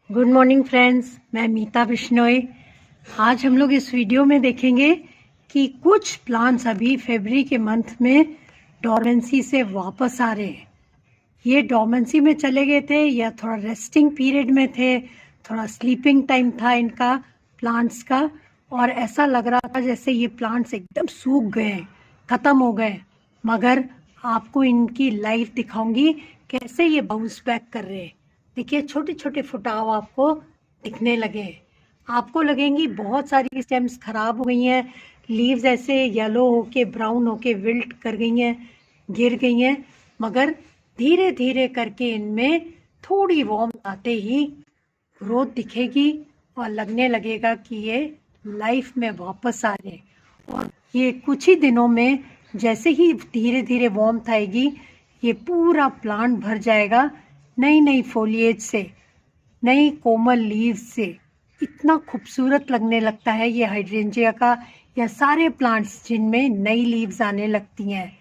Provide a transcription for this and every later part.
Good morning friends, मैं मीता बिश्नोई। आज हम लोग इस वीडियो में देखेंगे कि कुछ प्लांट्स अभी फरवरी के मंथ में डोरमेंसी से वापस आ रहे हैं। ये डोरमेंसी में चले गए थे या थोड़ा रेस्टिंग पीरियड में थे, थोड़ा स्लीपिंग टाइम था इनका प्लांट्स का, और ऐसा लग रहा था जैसे ये प्लांट्स एकदम सूख गए, ख़त्म हो गए। मगर आपको इनकी लाइफ दिखाऊंगी कैसे ये बाउंस बैक कर रहे हैं। देखिए, छोटे छोटे फुटाव आपको दिखने लगे हैं। आपको लगेंगी बहुत सारी स्टेम्स खराब हो गई हैं, लीव्स ऐसे येलो होके ब्राउन होके विल्ट कर गई हैं, गिर गई हैं। मगर धीरे धीरे करके इनमें थोड़ी वार्मथ आते ही ग्रोथ दिखेगी और लगने लगेगा कि ये लाइफ में वापस आ रहे हैं। और ये कुछ ही दिनों में जैसे ही धीरे धीरे वार्मथ आएगी, ये पूरा प्लांट भर जाएगा नई नई फोलिएज से, नई कोमल लीव्स से। इतना खूबसूरत लगने लगता है ये हाइड्रेंजिया का या सारे प्लांट्स जिनमें नई लीव्स आने लगती हैं,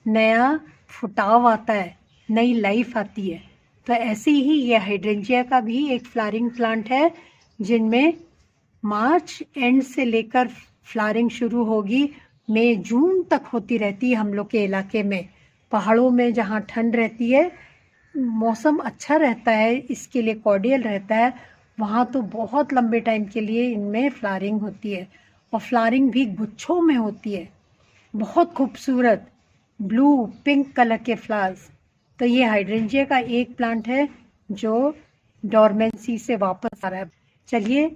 नया फुटाव आता है, नई लाइफ आती है। तो ऐसे ही ये हाइड्रेंजिया का भी एक फ्लावरिंग प्लांट है जिनमें मार्च एंड से लेकर फ्लावरिंग शुरू होगी, मई जून तक होती रहती है। हम लोग के इलाके में पहाड़ों में जहाँ ठंड रहती है, मौसम अच्छा रहता है, इसके लिए कॉर्डियल रहता है, वहाँ तो बहुत लंबे टाइम के लिए इनमें फ्लावरिंग होती है। और फ्लावरिंग भी गुच्छों में होती है, बहुत खूबसूरत ब्लू पिंक कलर के फ्लावर्स। तो ये हाइड्रेंजिया का एक प्लांट है जो डोरमेंसी से वापस आ रहा है। चलिए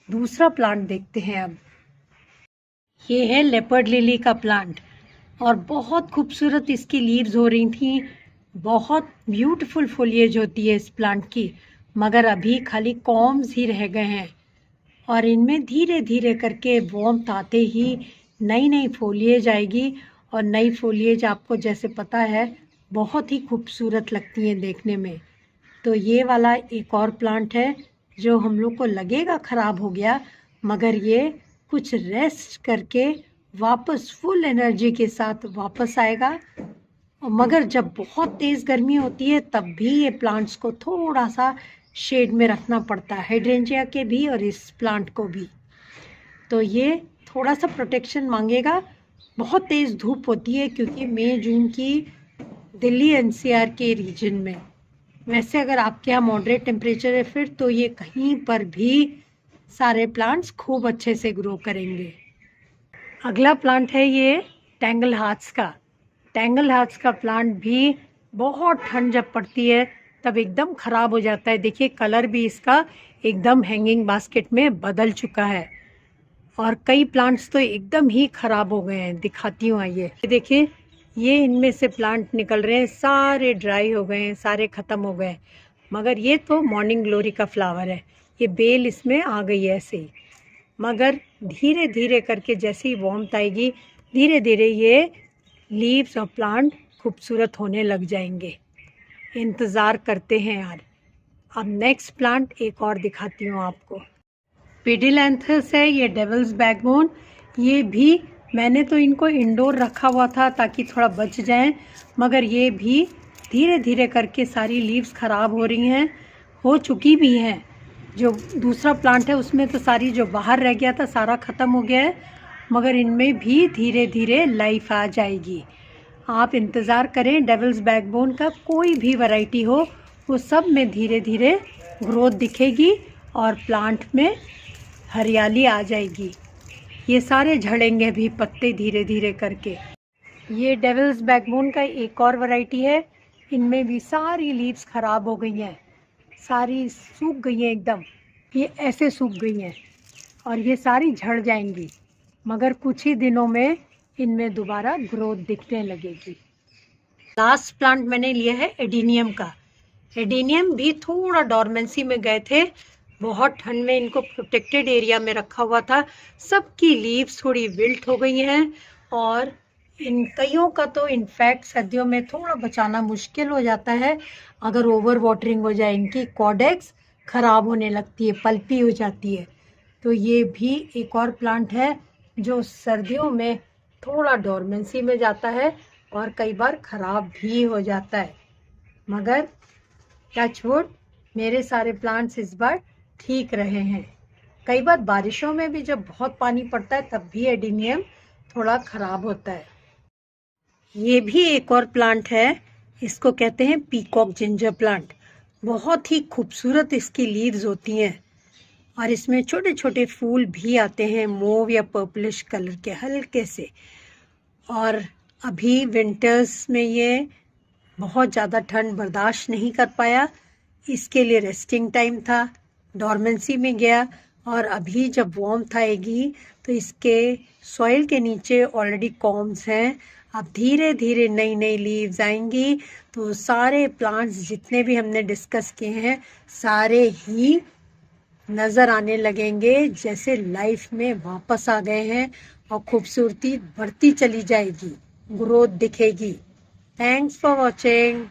दूसरा प्लांट देखते हैं अब। ये है लेपर्ड लिली का प्लांट, और बहुत खूबसूरत इसकी लीव्स हो रही थी, बहुत ब्यूटीफुल फोलिएज होती है इस प्लांट की। मगर अभी खाली कॉम्स ही रह गए हैं, और इनमें धीरे धीरे करके वार्मथ आते ही नई नई फोलिएज आएगी। और नई फोलिएज आपको जैसे पता है बहुत ही खूबसूरत लगती हैं देखने में। तो ये वाला एक और प्लांट है जो हम लोग को लगेगा ख़राब हो गया, मगर ये कुछ रेस्ट करके वापस फुल एनर्जी के साथ वापस आएगा। मगर जब बहुत तेज़ गर्मी होती है तब भी ये प्लांट्स को थोड़ा सा शेड में रखना पड़ता है, हाइड्रेंजिया के भी और इस प्लांट को भी। तो ये थोड़ा सा प्रोटेक्शन मांगेगा। बहुत तेज़ धूप होती है क्योंकि मई जून की दिल्ली एनसीआर के रीजन में। वैसे अगर आपके यहाँ मॉडरेट टेम्परेचर है फिर तो ये कहीं पर भी सारे प्लांट्स खूब अच्छे से ग्रो करेंगे। अगला प्लांट है ये टैंगल हार्ट्स का। टैंगल हार्ट्स का प्लांट भी बहुत ठंड जब पड़ती है तब एकदम ख़राब हो जाता है। देखिए, कलर भी इसका एकदम हैंगिंग बास्केट में बदल चुका है, और कई प्लांट्स तो एकदम ही ख़राब हो गए हैं। दिखाती हूँ, आइए देखिए, ये इनमें से प्लांट निकल रहे हैं, सारे ड्राई हो गए हैं, सारे ख़त्म हो गए। मगर ये तो मॉर्निंग ग्लोरी का फ्लावर है, ये बेल इसमें आ गई है ऐसे ही। मगर धीरे धीरे करके जैसे ही वार्मथ आएगी, धीरे धीरे ये लीव्स और प्लांट खूबसूरत होने लग जाएंगे। इंतज़ार करते हैं यार। अब नेक्स्ट प्लांट एक और दिखाती हूँ आपको। पेडिलैंथस है ये, डेविल्स बैकबोन। ये भी मैंने तो इनको इंडोर रखा हुआ था ताकि थोड़ा बच जाएं, मगर ये भी धीरे धीरे करके सारी लीव्स ख़राब हो रही हैं, हो चुकी भी हैं। जो दूसरा प्लांट है उसमें तो सारी जो बाहर रह गया था सारा ख़त्म हो गया है, मगर इनमें भी धीरे धीरे लाइफ आ जाएगी। आप इंतज़ार करें, डेविल्स बैकबोन का कोई भी वैरायटी हो वो सब में धीरे धीरे ग्रोथ दिखेगी और प्लांट में हरियाली आ जाएगी। ये सारे झड़ेंगे भी पत्ते धीरे धीरे करके। ये डेविल्स बैकबोन का एक और वैरायटी है, इनमें भी सारी लीव्स ख़राब हो गई हैं, सारी सूख गई हैं एकदम, ये ऐसे सूख गई हैं और ये सारी झड़ जाएंगी। मगर कुछ ही दिनों में इनमें दोबारा ग्रोथ दिखने लगेगी। लास्ट प्लांट मैंने लिया है एडीनियम का। एडीनियम भी थोड़ा डोरमेंसी में गए थे, बहुत ठंड में इनको प्रोटेक्टेड एरिया में रखा हुआ था। सबकी लीव्स थोड़ी विल्ट हो गई हैं, और इन कईयों का तो इनफैक्ट सर्दियों में थोड़ा बचाना मुश्किल हो जाता है। अगर ओवर वाटरिंग हो जाए, इनकी कॉडेक्स ख़राब होने लगती है, पल्पी हो जाती है। तो ये भी एक और प्लांट है जो सर्दियों में थोड़ा डोरमेंसी में जाता है और कई बार ख़राब भी हो जाता है। मगर टच वुड, मेरे सारे प्लांट्स इस बार ठीक रहे हैं। कई बार बारिशों में भी जब बहुत पानी पड़ता है तब भी एडिनियम थोड़ा खराब होता है। ये भी एक और प्लांट है, इसको कहते हैं पीकॉक जिंजर प्लांट। बहुत ही खूबसूरत इसकी लीव्स होती हैं और इसमें छोटे छोटे फूल भी आते हैं, मोव या पर्पलिश कलर के हल्के से। और अभी विंटर्स में ये बहुत ज़्यादा ठंड बर्दाश्त नहीं कर पाया, इसके लिए रेस्टिंग टाइम था, डॉर्मेंसी में गया। और अभी जब वार्मथ आएगी तो इसके सॉइल के नीचे ऑलरेडी कॉम्स हैं, अब धीरे धीरे नई नई लीव्स आएंगी तो सारे प्लांट्स जितने भी हमने डिस्कस किए हैं सारे ही नज़र आने लगेंगे जैसे लाइफ में वापस आ गए हैं और खूबसूरती बढ़ती चली जाएगी, ग्रोथ दिखेगी। Thanks for watching.